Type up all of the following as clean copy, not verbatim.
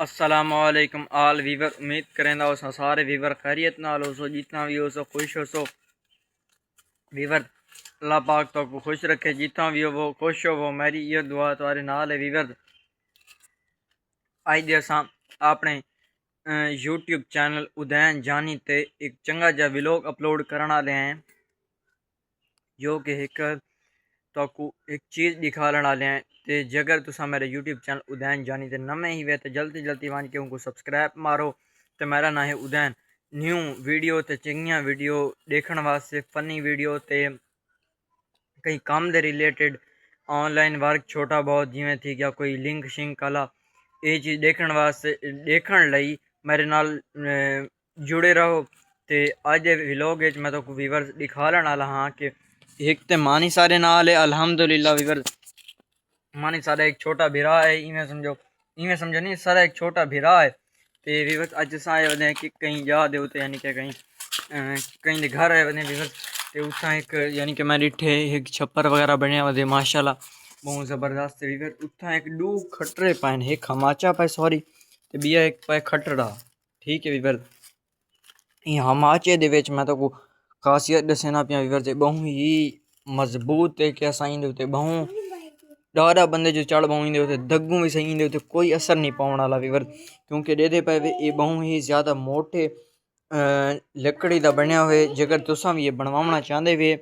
अस्सलामुअलैकुम आल वीवर। उम्मीद करेंदा हो सारे वीवर खैरियत नाल हो सो, जितना भी हो सो खुश हो सो। वीवर अल्लाह पाक तो को खुश रखे, जितना भी हो वो खुश हो वो मेरी ये दुआ तुम्हारे नाल है। वीवर अज दे असां अपने यूट्यूब चैनल उदैन जानी ते एक चंगा जा व्लॉग अपलोड करने वाले हैं, जो कि एक तो एक चीज़ दिखाने वाले हैं। तो जगर तुसा मेरे यूट्यूब चैनल उदैन जानी ते नमें ही वे तो जल्दी जल्दी वन के उनको सब्सक्राइब मारो। तो मेरा नाम है उदैन। न्यू वीडियो तो चंगियां वीडियो देखने वास्ते, फनी वीडियो ते कई काम दे रिलेटेड ऑनलाइन वर्क छोटा बहुत जिमें थी गया कोई लिंक शिंक वाला, ये चीज़ देखने वास्ते देखने लई मेरे नाल जुड़े रहो। तो अज दे व्लॉग मैं तो व्यूअर्स दिखा वाला हाँ कि एक तो मानी सारे नाल है अल्हम्दुलिल्लाह। व्यूअर्स मानी सारा एक छोटा भिरा है, इवें समझो नहीं, सारा एक छोटा भिरा है। तो व्यूअर्स अज अस आए वने कि कहीं जा दे उते, यानी कि कहीं कहीं दे घर आए वने व्यूअर्स। तो उत्थां एक यानी कि मैं डिठे एक छप्पर वगैरह बनया वे माशाल्लाह बहुत ज़बरदस्त। व्यूअर्स उत्थां एक दू खटरे पाए, एक हमाचा पाए सॉरी, तो बिया एक पाए खटरा। ठीक है व्यूअर्स, हमाचे दे विच मैं तो खासियत दसना पिया व्यूअर्स, बहु ही मजबूत है कि असां दे बहु ज़्यादा बंदे जो चढ़ बहु इंदे दग्गू भी सही इंदे कोई असर नहीं पाने वाला व्यूअर्स, क्योंकि दे पे ये बहु ही ज़्यादा मोटे लकड़ी का बनया हुए। जगर तुसा भी ये बनवाना चाहते वे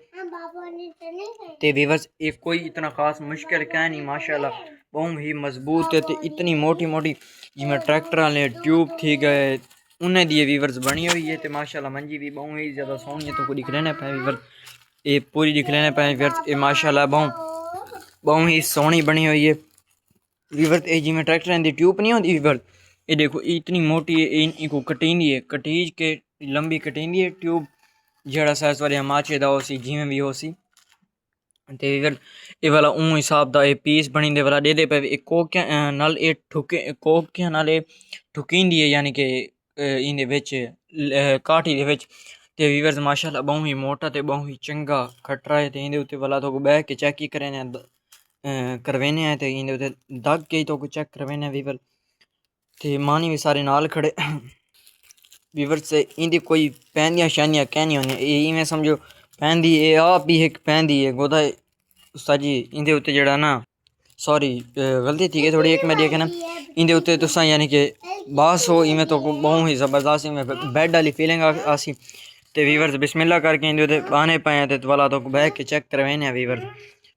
तो व्यूअर्स ये कोई इतना खास मुश्किल क्या नहीं, माशाल्लाह बहुत ही मजबूत है। तो इतनी मोटी मोटी जिमें ट्रैक्टर वाले ट्यूब थी गए उन्हें दिए व्यूअर्स बनी हुई है। तो माशाल्लाह मंजी भी बहुत ही ज़्यादा सोहनी है। तो दिख लेने पे व्यूअर्स ये पूरी दिख लेने पे व्यूअर्स, ये माशाल्लाह बहुत ही सोहनी बनी हुई है। व्यूअर्स ये जिमें ट्रैक्टर की ट्यूब नहीं होती व्यूअर्स, ये देखो इतनी मोटी है, इनको कटींदी है, कटीज के लंबी कटींदी है ट्यूब, जड़ा साइज वाले हमाचे दा हो सी जिमें भी हो सी। तो व्यूअर्स ये वाला ऊँ हिसाब दा पीस बनी दे वाला दे पे एक कोकिया नाल ये ठुके कोकिया नाल ठुकींदी है, यानी कि इंदे विच काठी दे विच। ते व्यूअर्स माशाल्लाह बहुत ही मोटा ते बहुत ही चंगा खटरा है। ते इंदे उत्ते वाला तो बैठ के चेक ही करें करवेने हैं, तो इंदे उत्ते दग के तो चेक करवेने व्यूअर्स। ते मानी भी सारे नाल खड़े व्यूअर्स, इंदी कोई पैंदियां शानियां कहनी होनी इवें समझो पैंदी है आप भी एक पैंदी है गोदा साजी इंदे उत्ते जड़ा ना सॉरी गलती थी थोड़ी एक मैं देखे ना इंदे उत्ते तुसा यानी कि बास हो इवें तो बहुत ही ज़बरदस्त इवें बेड वाली फीलिंग आसी। तो व्यूअर्स बिस्मिल्लाह करके इंदे उत्ते पाने पाए तो वाला तो बैठ के चेक करवाने व्यूअर्स।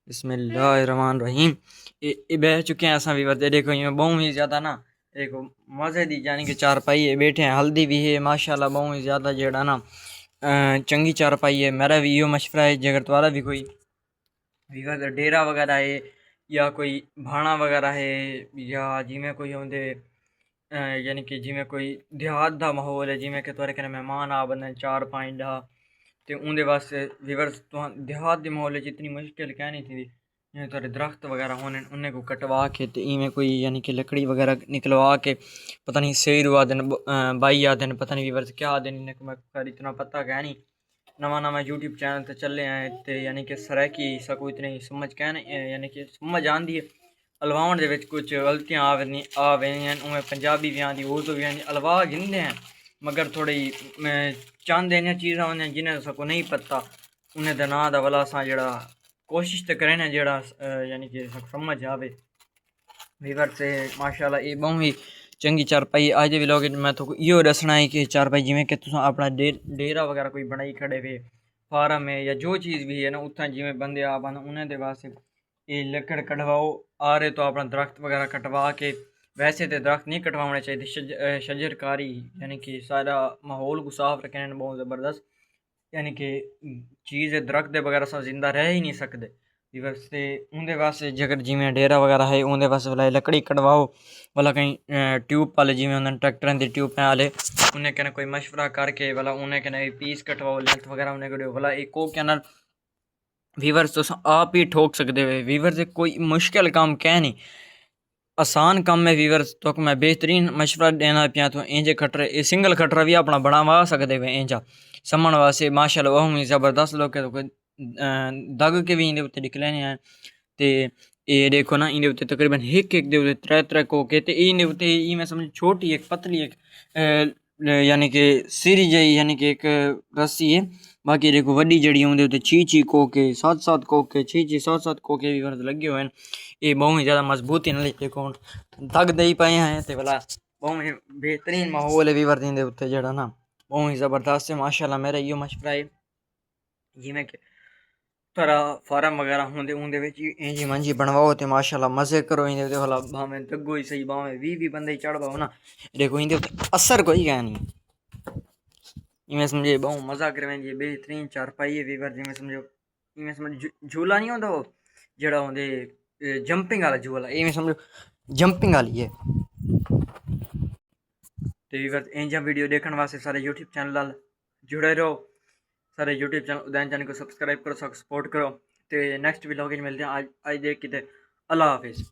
बिस्मिल्लाहिर्रहमानिर्रहीम ये बैठ चुके हैं असा व्यूअर्स। देखो इवें बहुत ही ज़्यादा ना देखो मज़े दी यानी कि चारपाई है, बैठे हैं हल्दी भी है माशाल्लाह बहुत ही ज़्यादा जेड़ा ना चंगी चारपाई है। मेरा भी यो मशवरा है जगर तुम्हारा भी कोई व्यूअर्स डेरा वगैरह है या कोई भाणा वगैरह है या जिमें कोई होंदे यानी कि जिमें कोई देहात का माहौल है, जिमें कि तुआरे कन्नै मेहमान आ बंदे 4-5 डा, तो उनके वास्ते व्यूअर्स तो देहात के माहौल इतनी मुश्किल क्या नहीं थी। जिमें थोड़े दरख्त वगैरह होने उन्हें को कटवा के तो इवें कोई यानी कि लकड़ी वगैरह निकलवा के पता नहीं सेरू आ दिन बाई आ दिन पता नहीं व्यूअर्स क्या दिन इन्हें को मैं इतना पता क्या नहीं। नवा नवा यूट्यूब चैनल ते चले आए तो यानी कि सराकी सकू इतनी समझ क्या नहीं, यानी कि समझ आती है अलवाउन दे विच कुछ गलतियाँ आवें उमें पंजाबी भी आती उर्दू भी आती अलवा गिनते हैं, मगर थोड़ी चंद इन्हें चीज़ां होंगे जिन्हें सबको नहीं पता उन्हें दा नां दा वाला असां जड़ा कोशिश तो करें जड़ा यानी कि समझ आवे व्यूअर्स से। माशाल्लाह ये बहुत ही चंगी चारपाई अज दे व्लॉग मैं तो इो दसना है कि चारपाई जिमें कि तुम अपना डेरा वगैरह कोई बनाई खड़े वे फार्म है या जो चीज़ भी है ना उत्थां जिमें बंदे आ बन उन्हें दे वास्ते ये लकड़ कटवाओ आ रहे तो अपना दरख्त वगैरह कटवा के, वैसे तो दरख्त नहीं कटवाने चाहिए शजरकारी यानी कि सारा माहौल को साफ रखने बहुत ज़बरदस्त, यानी कि चीज़ दरख्त वगैरह से जिंदा रह ही नहीं सकते व्यूअर्स। ते उनके वास्ते जगर जिमें डेरा वगैरह है उनके वास्ते वाला लकड़ी कटवाओ वाला कहीं ट्यूब वाले जिमें उन्होंने ट्रैक्टर के ट्यूब वाले उन्हें कहना कोई मशवरा करके वाला उन्हें कहना पीस कटवाओ लेंथ वगैरह उन्हें करो वाला एक को कहना व्यूअर्स तो आप ही ठोक सकते हो व्यूअर्स। कोई मुश्किल काम क्या नहीं आसान काम है व्यूअर्स। तो मैं बेहतरीन मशवरा देना पिया तो इंजे खटरे ये सिंगल खटरा भी अपना बनवा सकते हो इंजा समन वास्ते माशाल्लाह बहुत ही ज़बरदस्त लोग तो दग के भी इंदे उत्ते निकले हैं। तो ये देखो ना इन्हें उत्ते तकरीबन एक एक दे उत्ते त्रै त्रै कोके ते इन्हें उत्ते ई मैं समझ छोटी एक पतली एक यानी कि सीरी जई यानी कि एक रस्सी है। बाकी देखो वड्डी जड़ी उंदे उत्ते छी छी कोके सात सात कोके छी सात सात कोके भी वर्त लगे हुए हैं। ये बहुत ही ज़्यादा मजबूती नाल देखो तक दई पाए हैं ते भला बहुत ही बेहतरीन माहौल है भी वर्त इनदे उत्ते जेड़ा ना बहुत ही ज़बरदस्त है माशाल्लाह। मेरा इयो मशवरा है जिवें कि थोड़ा फार्म वगैरह होंदे उंदे विच इंज मंजी बनवाओ ते माशाल्लाह मजे करो इंदे ते भला भावें दग्गो ही सही भावें 20 बंदे चढ़ पाओ ना देखो इंदे असर कोई गै नहीं इवें समझे बहुत मजा करवें जी बेहतरीन चारपाई है वीवर जिवें समझो इवें समझ झूला नहीं होंदा वो जेड़ा होंदे जंपिंग वाला झूला इवें समझो जंपिंग वाली है। तो वीवर इंजा वीडियो देखने वास्ते सारे यूट्यूब चैनल नाल जुड़े रहो। सारे यूट्यूब चैनल उदयन चैनल को सब्सक्राइब करो सपोर्ट करो। तो नेक्स्ट व्लॉग में मिलते हैं आज देख के अल्लाह हाफिज़।